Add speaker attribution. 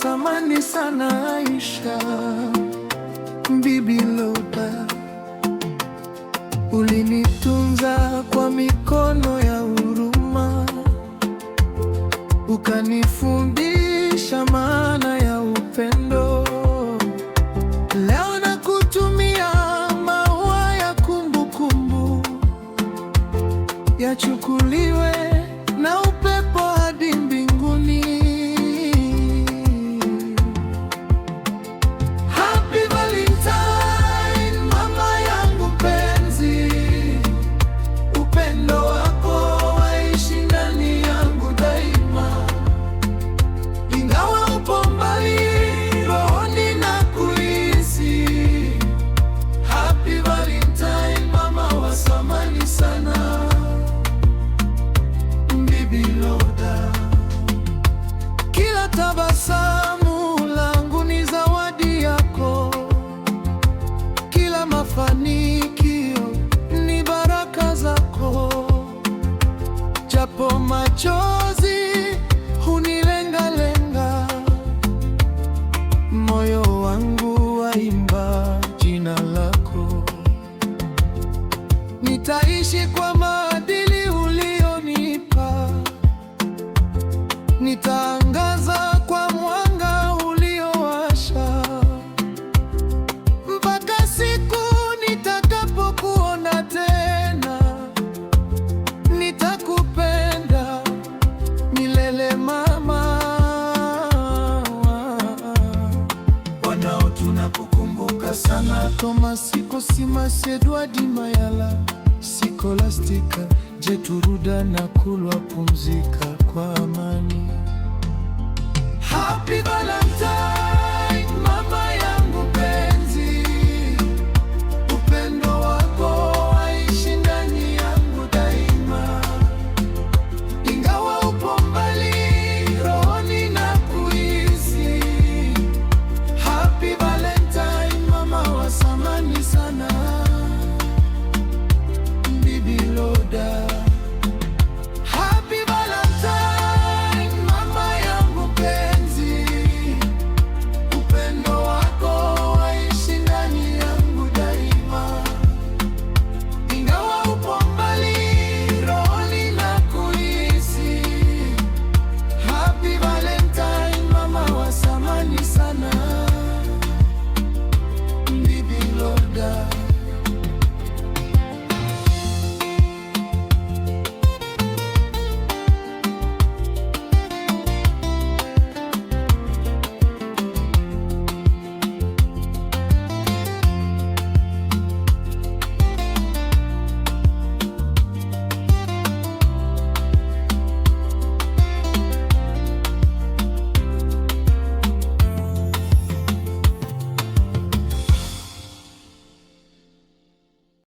Speaker 1: samani sana Aisha, Bibi Loda, ulinitunza kwa mikono ya huruma, ukanifundisha maana ya upendo. Leo nakutumia maua ya kumbukumbu, yachukuliwe na upepo hadi mbinguni. Happy Valentine, mama yangu penzi, upendo wako waishi ndani yangu daima. Ingawa upo mbali, rohoni nakuhisi. Happy Valentine, mama wa samani sana, Bibi Loda. Kila tabasamu langu ni zawadi yako, kila mafanikio ni baraka zako. Japo machozi hunilengalenga, moyo wangu waimba jina lako. Nitaishi kwa maadili ulionipa, nitaangaza kwa mwanga uliowasha, mpaka siku nitakapokuona tena. Nitakupenda milele mama. Wanao tunakukumbuka sana: Thomas Kosimas, Edward Mayala, Scholastica, Jeturuda na Kulwa. Pumzika kwa amani. Happy Valentine.